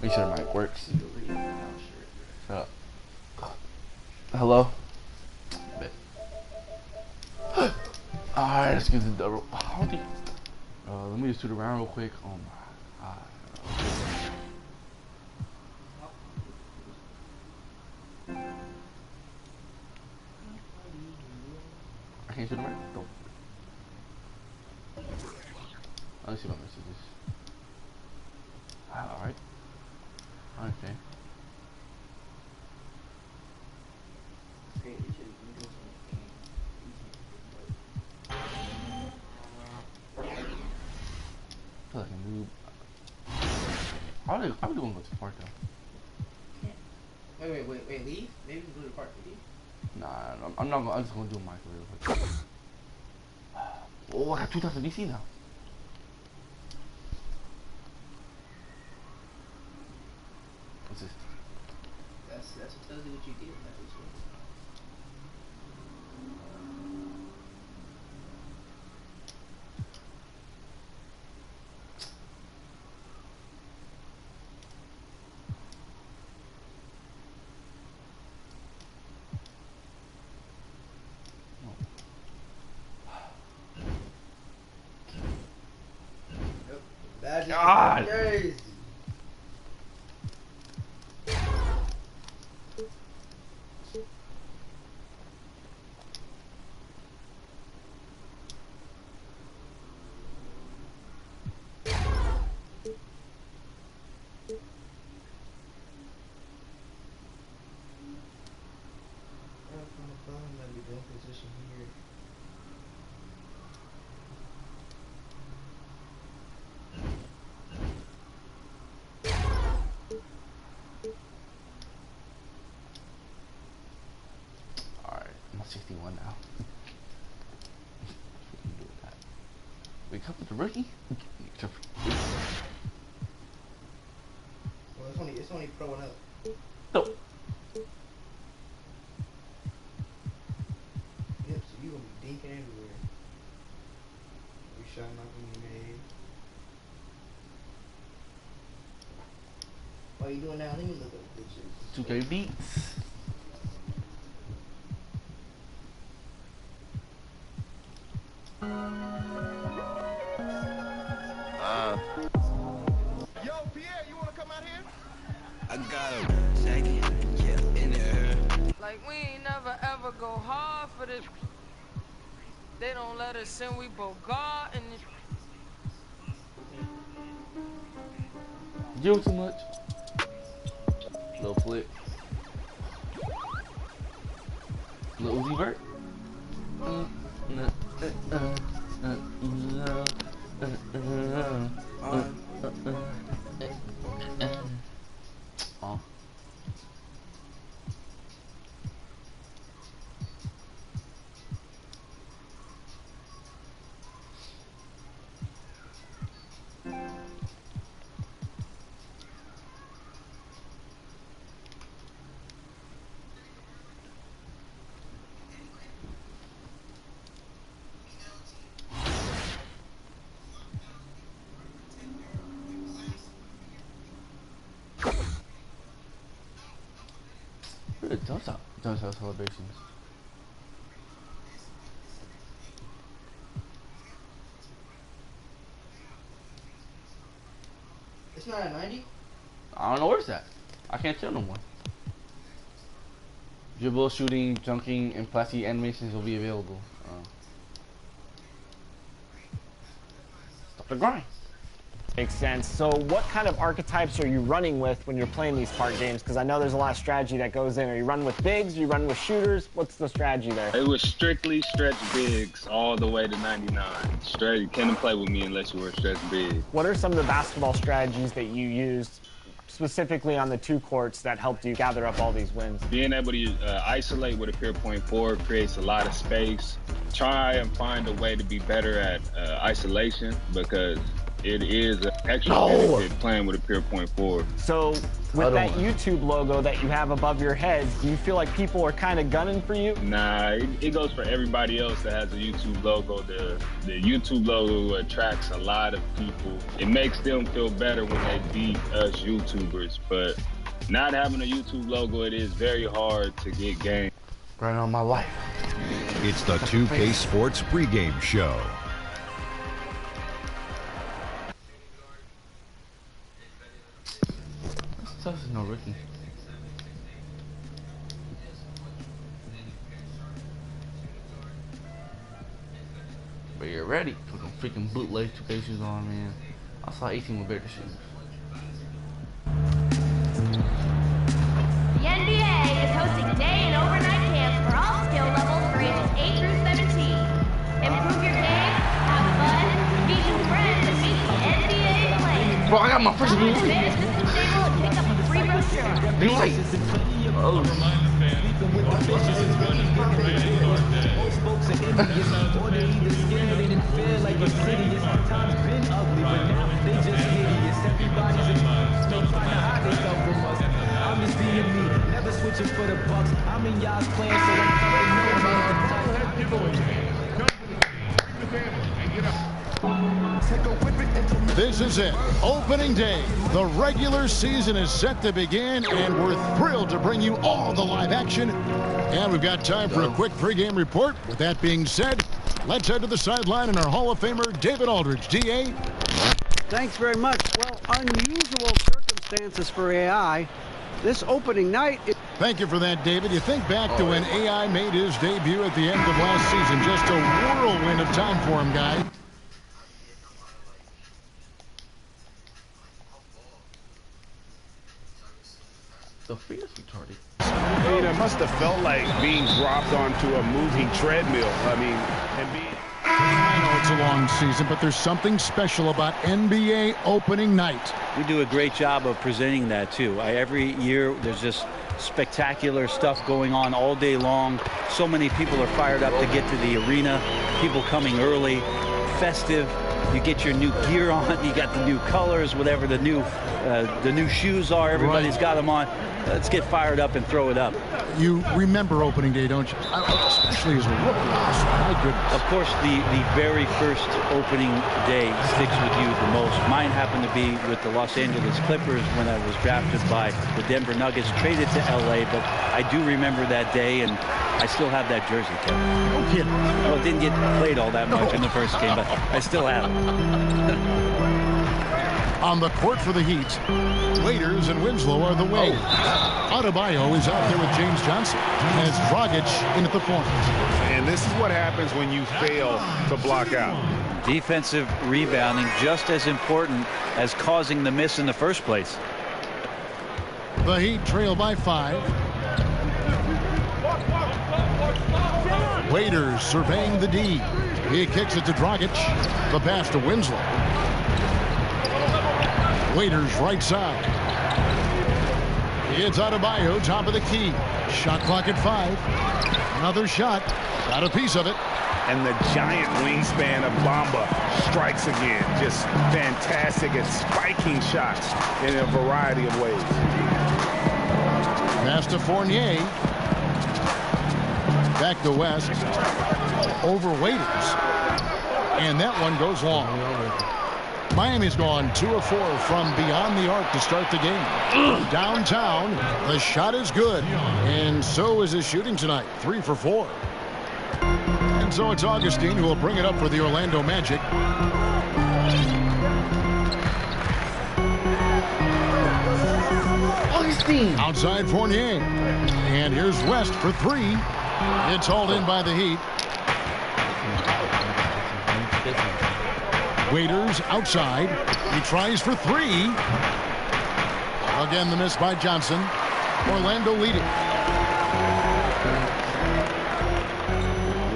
Make sure the mic works. Shut up. Hello? Alright, let's get the double. Let me just shoot around real quick. Oh my god. I can't shoot around? Don't. Let me see my messages. Alright. I understand. I feel like I move. I really want to go to the park though. Wait, leave? Maybe we can go to the park, leave? Nah, I'm not gonna, I'm just gonna do my career. Oh, I got 2,000 DC now. What's this? That's what tells you what you did. That was what. God! Crazy. Position here. Alright, I'm at 61 now. Wake up with the rookie? Well, it's only pro and up. No. Yep, so you gonna be dinking everywhere. Every shot not gonna be made. What are you doing now? Let me look up pictures. 2K beats. Yo, Pierre, you wanna come out here? I got a jacket, yeah, in there. Like we ain't never ever go hard for this. They don't let us in, we bogart and You too much. Little flip. Little Uzi Vert. Oh. Don't have celebrations. It's not at 90? I don't know where's that. I can't tell no more. Dribble, shooting, dunking, and plastic animations will be available. Stop the grind. Makes sense. So what kind of archetypes are you running with when you're playing these park games? Because I know there's a lot of strategy that goes in. Are you running with bigs? Are you running with shooters? What's the strategy there? It was strictly stretch bigs all the way to 99. Straight, you couldn't play with me unless you were stretch big. What are some of the basketball strategies that you used specifically on the two courts that helped you gather up all these wins? Being able to isolate with a pure point forward creates a lot of space. Try and find a way to be better at isolation, because it is an extra benefit playing with a pure point forward. So with that YouTube logo that you have above your head, do you feel like people are kind of gunning for you? Nah, it goes for everybody else that has a YouTube logo. The YouTube logo attracts a lot of people. It makes them feel better when they beat us YouTubers, but not having a YouTube logo, it is very hard to get games. Right on my life. It's the 2K Sports pregame show. That's no rookie. But you're ready. Put them freaking bootleg 2K shoes on, man. I saw 18 with better shoes. The NBA is hosting day and overnight camps for all skill levels for ages 8 through 17. Improve your game, have fun, meet new friends, and meet the NBA players. Bro, I got my first Visit movie. the system table and pick up a free brochure. They like, oh. This is it, opening day. The regular season is set to begin, and we're thrilled to bring you all the live action. And we've got time for a quick pregame report. With that being said, let's head to the sideline and our Hall of Famer, David Aldridge. D.A.? Thanks very much. Well, unusual circumstances for AI. This opening night... Thank you for that, David. You think back to when AI made his debut at the end of last season. Just a whirlwind of time for him, guys. The feet is retarded. I mean, it must have felt like being dropped onto a moving treadmill. I mean, and being... I know it's a long season, but there's something special about NBA opening night. We do a great job of presenting that, too. Every year, there's just spectacular stuff going on all day long. So many people are fired up to get to the arena. People coming early, festive. You get your new gear on. You got the new colors, whatever the new shoes are. Everybody's got them on. Let's get fired up and throw it up. You remember opening day, don't you? Especially as a rookie. My goodness. Of course, the very first opening day sticks with you the most. Mine happened to be with the Los Angeles Clippers when I was drafted by the Denver Nuggets, traded to LA, but I do remember that day, and I still have that jersey, Kevin. No kidding. Well, it didn't get played all that much in the first game, but I still have it. On the court for the Heat, Waiters and Winslow are the wings. Adebayo is out there with James Johnson, and it's Dragic in at the point. And this is what happens when you fail to block out. Defensive rebounding just as important as causing the miss in the first place. The Heat trail by 5. Waiters surveying the D. He kicks it to Dragic. The pass to Winslow. Waiters right side. It's Adebayo, top of the key. Shot clock at 5. Another shot. Got a piece of it. And the giant wingspan of Bamba strikes again. Just fantastic at spiking shots in a variety of ways. Pass to Fournier. Back to West. Over Waiters. And that one goes long. Miami's gone 2 of 4 from beyond the arc to start the game. Downtown, the shot is good. And so is his shooting tonight. 3 for 4. And so it's Augustine who will bring it up for the Orlando Magic. Augustine! Outside Fournier. And here's West for 3. It's hauled in by the Heat. Waiters outside. He tries for 3. Again, the miss by Johnson. Orlando leading.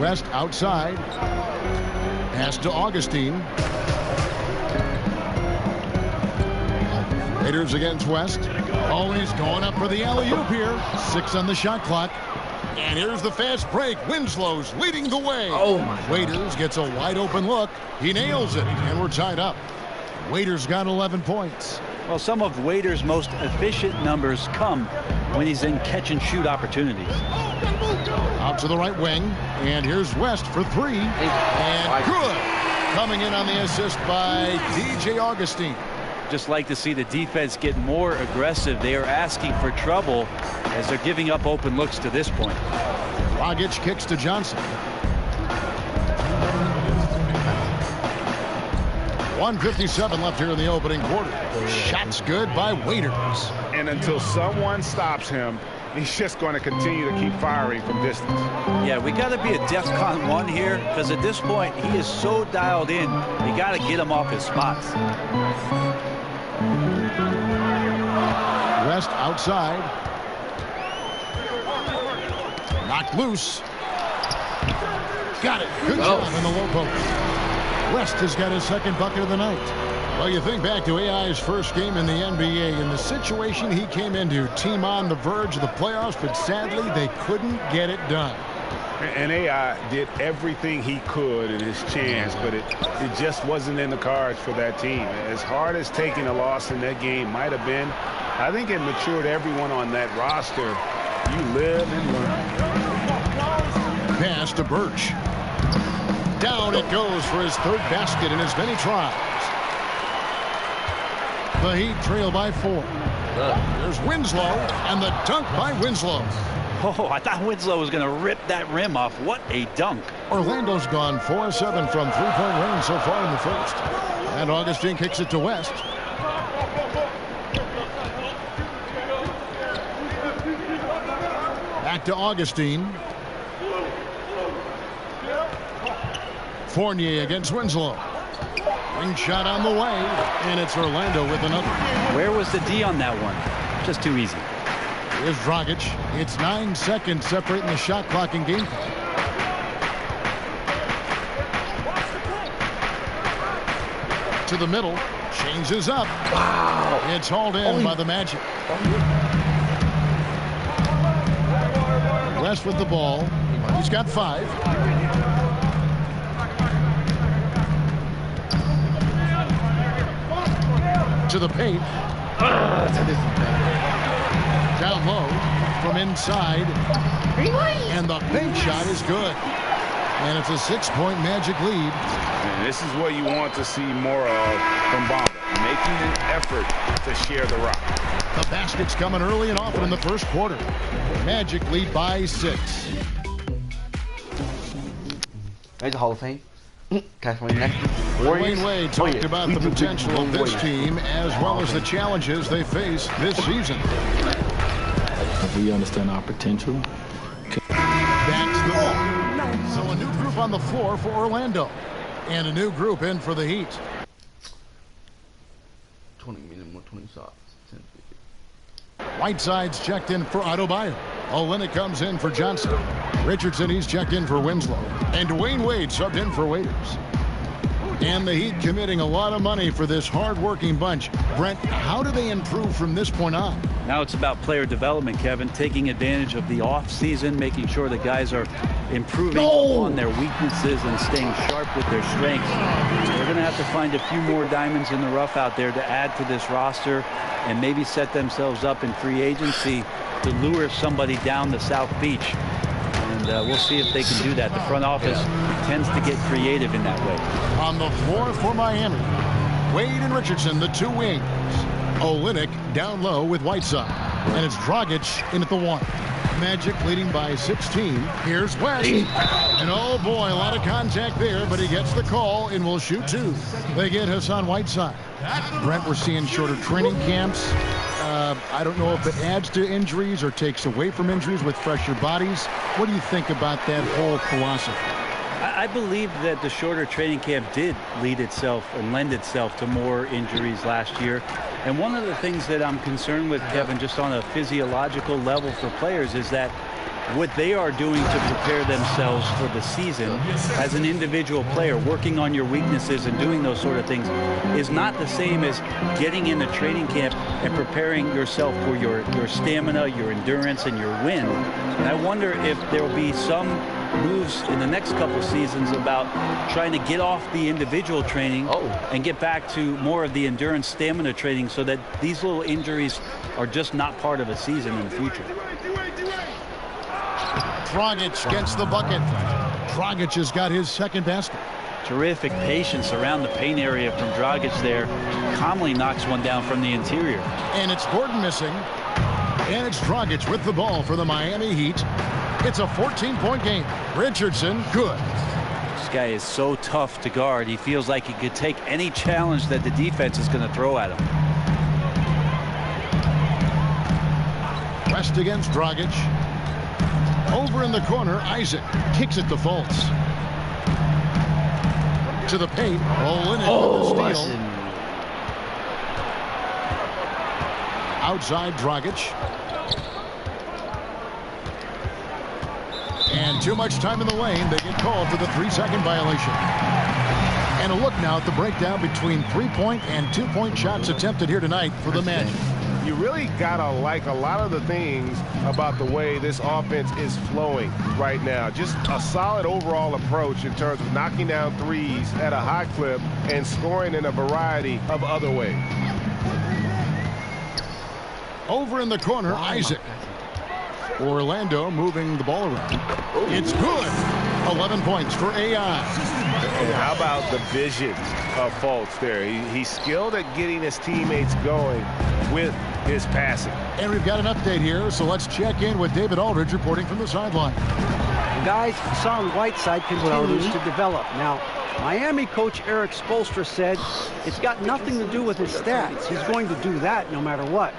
West outside. Pass to Augustine. Waiters against West. Always going up for the alley-oop here. 6 on the shot clock. And here's the fast break. Winslow's leading the way. Oh, my God. Waiters gets a wide open look. He nails it, and we're tied up. Waiters got 11 points. Well, some of Waiter's most efficient numbers come when he's in catch-and-shoot opportunities. Out to the right wing, and here's West for three, and good. Coming in on the assist by DJ Augustine. Just like to see the defense get more aggressive. They are asking for trouble as they're giving up open looks to this point. Dragic kicks to Johnson. 1:57 left here in the opening quarter. Shots good by Waiters. And until someone stops him, he's just going to continue to keep firing from distance. Yeah, we got to be a DEFCON 1 here, because at this point, he is so dialed in, you got to get him off his spots. West outside. Knocked loose. Got it. Good job in the low post. West has got his second bucket of the night. Well, you think back to AI's first game in the NBA and the situation he came into. Team on the verge of the playoffs, but sadly they couldn't get it done. And AI did everything he could in his chance, but it just wasn't in the cards for that team. As hard as taking a loss in that game might have been, I think it matured everyone on that roster. You live and learn. Pass to Birch. Down it goes for his third basket in as many tries. The Heat trail by 4. There's Winslow, and the dunk by Winslow. Oh, I thought Winslow was going to rip that rim off. What a dunk. Orlando's gone 4-7 from three-point range so far in the first. And Augustine kicks it to West. Back to Augustine. Fournier against Winslow. Ring shot on the way, and it's Orlando with another. Where was the D on that one? Just too easy. Here's Dragic. It's 9 seconds separating the shot clock and game clock. To the middle. Changes up. Wow. It's hauled in by the Magic. West with the ball. He's got 5. To the paint. Down low from inside. And the paint shot is good. And it's a 6-point Magic lead. And this is what you want to see more of from Bamba. Making an effort to share the rock. The basket's coming early and often in the first quarter. Magic lead by 6. There's a Hall of Fame. Wayne Wade talked about the potential of this team as well as the challenges they face this season. We understand our potential. That's the ball. So a new group on the floor for Orlando. And a new group in for the Heat. 20 minimum, 20 shots. 10. Whiteside's checked in for Adebayo. Olynyk comes in for Johnson. Richardson, he's checked in for Winslow. And Dwayne Wade subbed in for Waiters. And the Heat committing a lot of money for this hard-working bunch. Brent, how do they improve from this point on? Now it's about player development, Kevin, taking advantage of the off-season, making sure the guys are improving on their weaknesses and staying sharp with their strengths. They're going to have to find a few more diamonds in the rough out there to add to this roster and maybe set themselves up in free agency to lure somebody down the South Beach. And we'll see if they can do that. The front office tends to get creative in that way. On the floor for Miami, Wade and Richardson, the two wings. Olynyk down low with Whiteside. And it's Dragic in at the 1. Magic leading by 16. Here's West. And oh boy, a lot of contact there, but he gets the call and will shoot 2. They get Hassan Whiteside. Brent, we're seeing shorter training camps. I don't know if it adds to injuries or takes away from injuries with fresher bodies. What do you think about that whole philosophy? I believe that the shorter training camp did lead itself and lend itself to more injuries last year. And one of the things that I'm concerned with, Kevin, just on a physiological level for players is that what they are doing to prepare themselves for the season as an individual player, working on your weaknesses and doing those sort of things, is not the same as getting into training camp and preparing yourself for your stamina, your endurance, and your win. And I wonder if there will be some moves in the next couple seasons about trying to get off the individual training and get back to more of the endurance stamina training so that these little injuries are just not part of a season in the future. Dragic gets the bucket. Dragic has got his second basket. Terrific patience around the paint area from Dragic there. Calmly knocks one down from the interior. And it's Gordon missing. And it's Dragic with the ball for the Miami Heat. It's a 14-point game. Richardson, good. This guy is so tough to guard. He feels like he could take any challenge that the defense is going to throw at him. West against Dragic. Over in the corner, Isaac kicks it to Fultz. To the paint. Olynyk with the steal. Outside Dragic. And too much time in the lane. They get called for the 3-second violation. And a look now at the breakdown between 3-point and 2-point shots attempted here tonight for the Magic. You really gotta like a lot of the things about the way this offense is flowing right now. Just a solid overall approach in terms of knocking down threes at a high clip and scoring in a variety of other ways. Over in the corner, Isaac. Orlando moving the ball around. It's good. 11 points for AI. And how about the vision of Fultz there? He's skilled at getting his teammates going with his passing. And we've got an update here, so let's check in with David Aldridge reporting from the sideline. Guys, Hassan Whiteside continues to develop. Now, Miami coach Eric Spoelstra said it's got nothing to do with his stats. He's going to do that no matter what.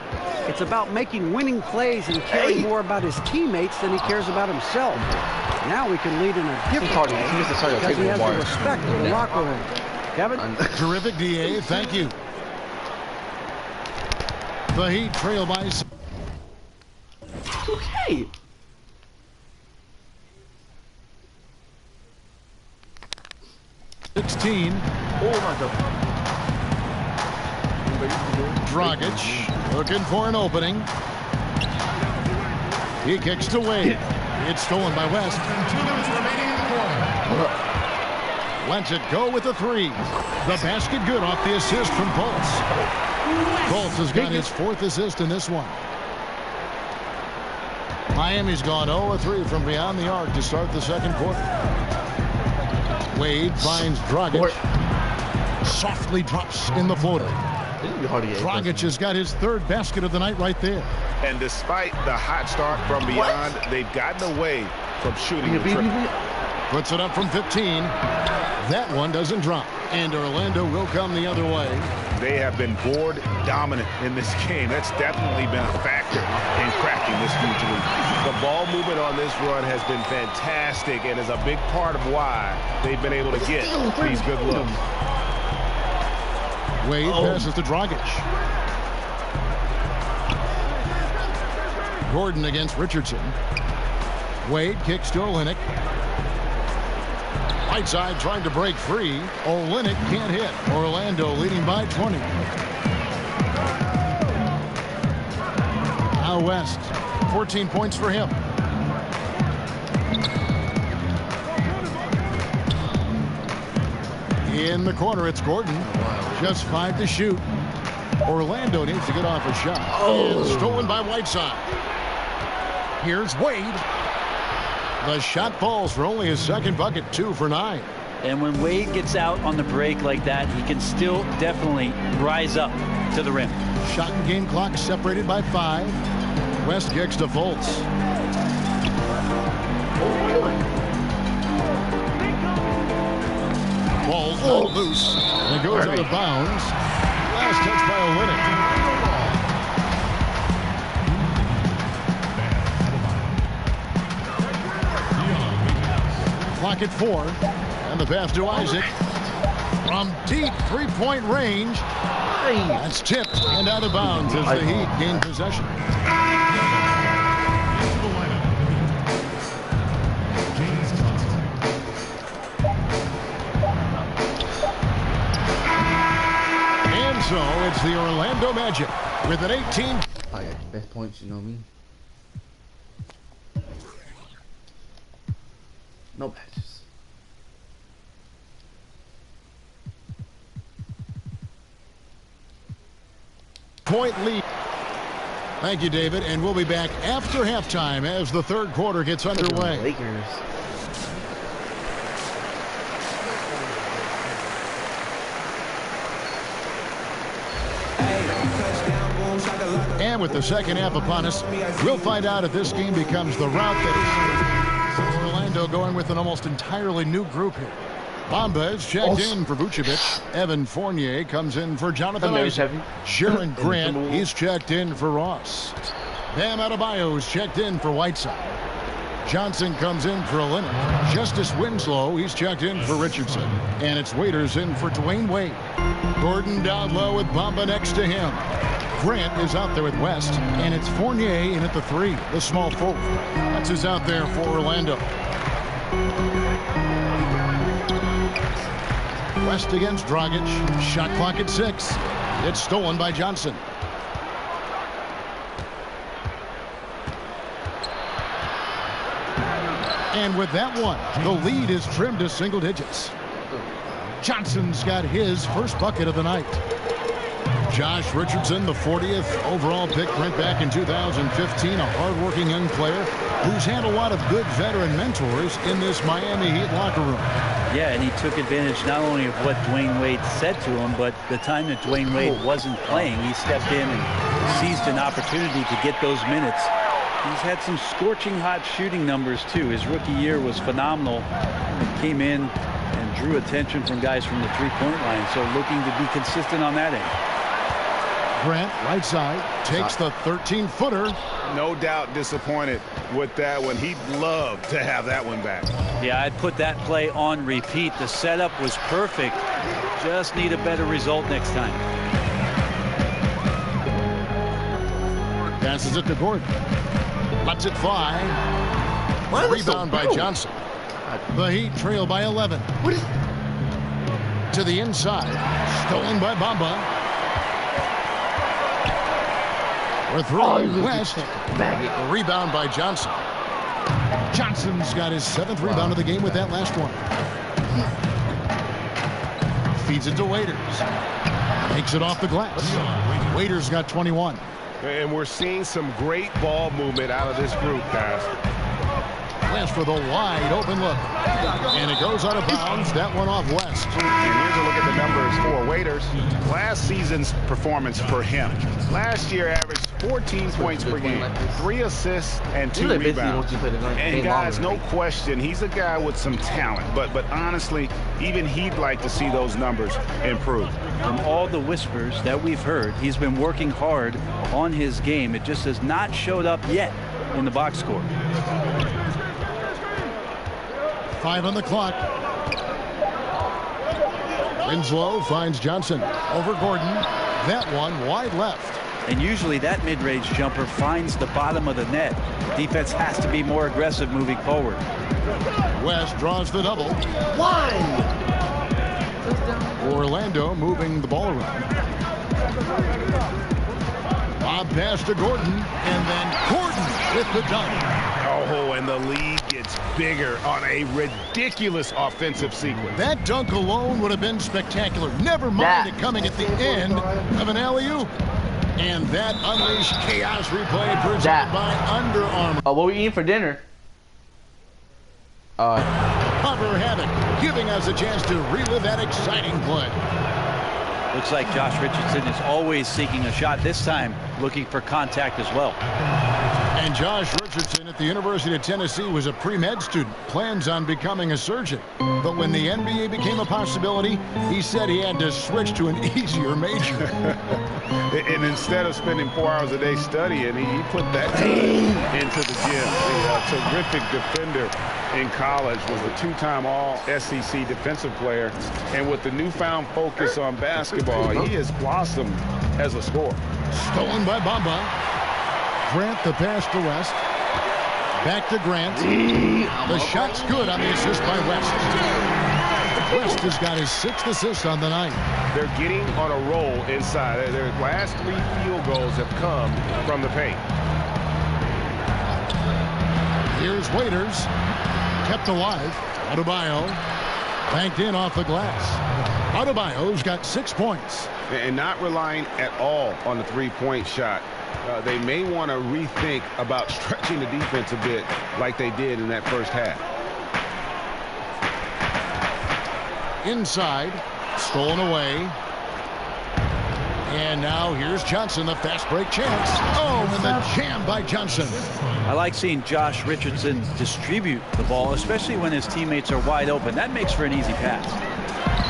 It's about making winning plays and caring more about his teammates than he cares about himself. Now we can lead in a different way because he has the respect of the locker room. Kevin? Terrific, DA. Thank you. The Heat trail by... Okay. $16. Dragic looking for an opening. He kicks to Wade. It's stolen by West. 2 minutes remaining in the quarter. Lets it go with the three. The basket good off the assist from Fultz. Fultz has got his 4th assist in this one. Miami's gone 0-3 from beyond the arc to start the second quarter. Wade finds Dragic. Softly drops in the floater. Dragic has got his 3rd basket of the night right there. And despite the hot start from beyond, they've gotten away from shooting the triple. Puts it up from 15. That one doesn't drop. And Orlando will come the other way. They have been board dominant in this game. That's definitely been a factor in cracking this huge lead. The ball movement on this run has been fantastic and is a big part of why they've been able to get these good looks. Wade passes to Dragic. Gordon against Richardson. Wade kicks to Olynyk. Whiteside trying to break free. Olynyk can't hit. Orlando leading by 20. Now West. 14 points for him. In the corner, it's Gordon. Just 5 to shoot. Orlando needs to get off a shot. And stolen by Whiteside. Here's Wade. The shot falls for only his 2nd bucket, 2 for 9. And when Wade gets out on the break like that, he can still definitely rise up to the rim. Shot and game clock separated by 5. West kicks to Fultz. Ball's all loose. And it goes out of bounds. Last touch by Olynyk. Clock at 4. And the pass to Isaac. From deep 3-point range. That's tipped and out of bounds as the Heat gain possession. And so it's the Orlando Magic with an 18. I got best points, you know what I mean? No badges. Point lead. Thank you, David. And we'll be back after halftime as the third quarter gets underway. Lakers. And with the second half upon us, we'll find out if this game becomes the route that is. Orlando going with an almost entirely new group here. Bamba is checked in for Vucevic. Evan Fournier comes in for Jonathan Isaac. Sharon Grant, he's checked in for Ross. Bam Adebayo is checked in for Whiteside. Johnson comes in for Leonard. Justice Winslow, he's checked in for Richardson. And it's Waiters in for Dwayne Wade. Gordon down low with Bamba next to him. Grant is out there with West, and it's Fournier in at the 3, the small forward. That's who's out there for Orlando. West against Dragic. Shot clock at 6. It's stolen by Johnson. And with that one, the lead is trimmed to single digits. Johnson's got his first bucket of the night. Josh Richardson, the 40th overall pick, went back in 2015, a hardworking young player who's had a lot of good veteran mentors in this Miami Heat locker room. Yeah, and he took advantage not only of what Dwayne Wade said to him, but the time that Dwayne Wade wasn't playing, he stepped in and seized an opportunity to get those minutes. He's had some scorching hot shooting numbers, too. His rookie year was phenomenal. He came in and drew attention from guys from the three-point line, so looking to be consistent on that end. Grant, right side, takes the 13-footer. No doubt disappointed with that one. He'd love to have that one back. Yeah, I'd put that play on repeat. The setup was perfect. Just need a better result next time. Passes it to Gordon. Lets it fly. Rebound by Johnson. The Heat trail by 11. To the inside. Stolen by Bamba. We're throwing West. Rebound by Johnson. Johnson's got his 7th rebound of the game with that last one. Feeds it to Waiters. Takes it off the glass. Waiters got 21. And we're seeing some great ball movement out of this group, guys. West with a wide open look. And it goes out of bounds. That one off West. And here's a look at the numbers for Waiters. Last season's performance for him. Last year averaged 14 points per game, 3 assists, and 2 rebounds. And guys, no question, he's a guy with some talent. But honestly, even he'd like to see those numbers improve. From all the whispers that we've heard, he's been working hard on his game. It just has not showed up yet in the box score. 5 on the clock. Winslow finds Johnson over Gordon. That one wide left. And usually that mid-range jumper finds the bottom of the net. Defense has to be more aggressive moving forward. West draws the double. One. Orlando moving the ball around. Bob pass to Gordon, and then Gordon with the dunk. Oh, and the lead gets bigger on a ridiculous offensive sequence. That dunk alone would have been spectacular. Never mind it coming at the end of an alley-oop. And that unleashed chaos replay presented by Under Armour. What we eating for dinner? Cover Havoc, giving us a chance to relive that exciting play. Looks like Josh Richardson is always seeking a shot. This time, looking for contact as well. And Josh Richardson at the University of Tennessee was a pre-med student, plans on becoming a surgeon. But when the NBA became a possibility, he said he had to switch to an easier major. And instead of spending 4 hours a day studying, he put that time into the gym. A terrific defender in college, was a 2-time All-SEC defensive player. And with the newfound focus on basketball, he has blossomed as a scorer. Stolen by Bamba. Grant the pass to West. Back to Grant. The shot's good on the assist by West. West has got his 6th assist on the night. They're getting on a roll inside. Their last 3 field goals have come from the paint. Here's Waiters. kept alive. Adebayo banked in off the glass. Adebayo's got 6 points. And not relying at all on the three-point shot. They may want to rethink about stretching the defense a bit like they did in that first half. Inside, stolen away. And now here's Johnson, the fast break chance. Oh, and the jam by Johnson. I like seeing Josh Richardson distribute the ball, especially when his teammates are wide open. That makes for an easy pass.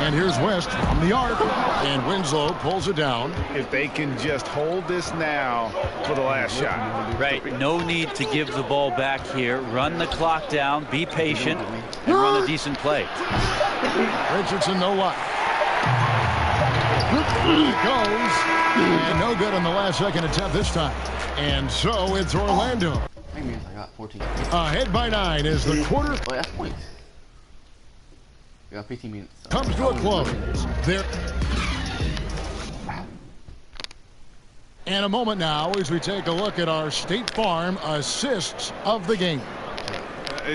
And here's West from the arc. And Winslow pulls it down. If they can just hold this now for the last shot. Right. No need to give the ball back here. Run the clock down. Be patient. And run a decent play. Richardson, no luck. Goes. And no good on the last second attempt this time. And so it's Orlando. I got 14. Ahead by 9 is the quarter. Oh, that's points. We got 15 minutes. So. Comes to a close. There. And a moment now as we take a look at our State Farm assists of the game.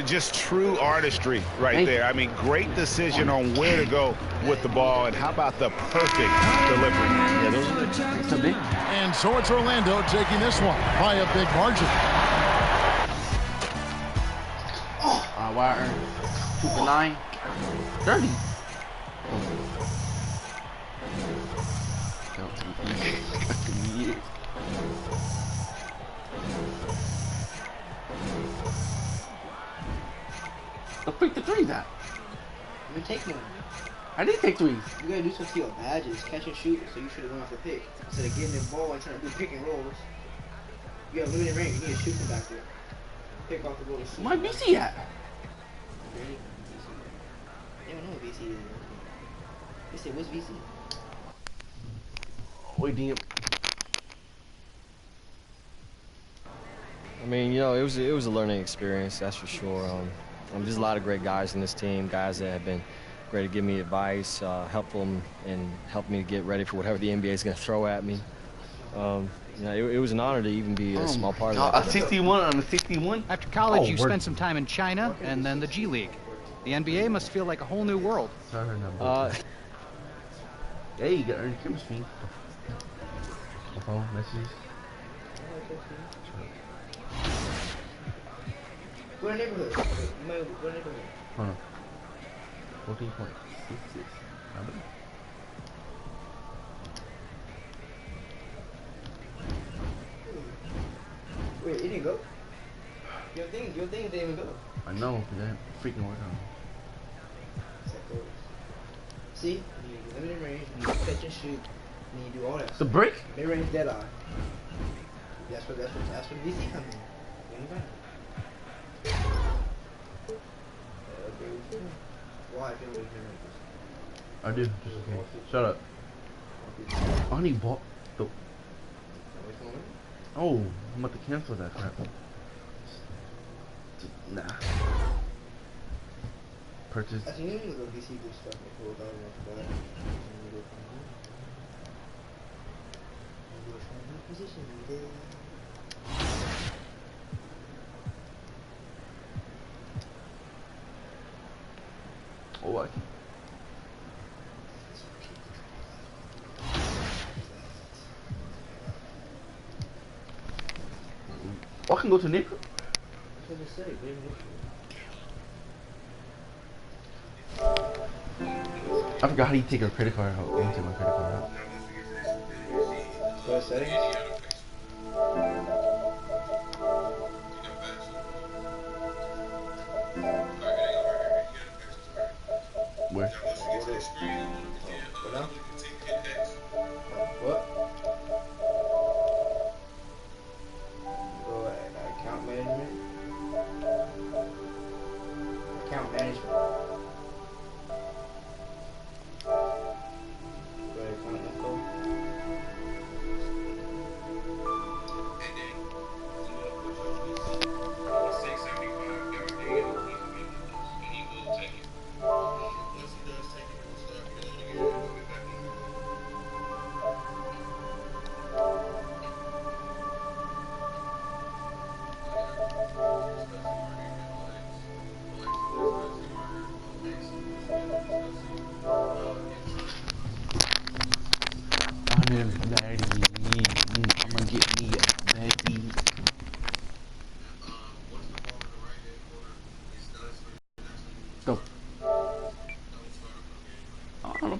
Just true artistry right there. I mean, great decision on where to go with the ball, and how about the perfect delivery? Yeah, those are big. And so it's Orlando taking this one by a big margin. Wire 2 for 9. 30. The freak the threes at? You take one. I did take threes. You gotta do something to your badges, catch and shoot, so you should have went off the pick. Instead of getting the ball and trying to do pick and rolls. You got limited range, you need to shoot from back there. Pick off the ball and shoot. My BC at? They don't know what VC is. They say, what's VC? Wait, damn. I mean, you know, it was a learning experience, that's for sure. There's a lot of great guys in this team, guys that have been great to give me advice, helpful, and help me get ready for whatever the NBA is going to throw at me. You know, it was an honor to even be a small part of that. A 61 on a 61? After college, you spent some time in China and then the G League. The NBA must feel like a whole new world. Hey, you got earned chemistry. Phone messages. What neighborhood? What neighborhood? Hold on. 14.66. Wait, it didn't go? Your thing didn't even go. I know, because I freaking work on it. See? You need limited range, you need to catch and shoot, and you do all that. The break? Mid-range dead eye. That's what DC comes in. Why I feel like I do. Shut up. I need ball. Oh, I'm about to cancel that crap. Nah. Purchase. Actually, you need to go DC good stuff before that. Position, Oh, I can. I can go to Nick. I forgot how you take a credit card out. Take my credit card out. Go to settings. Where? What? Go at account management. Account management. Go to account info.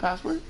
password?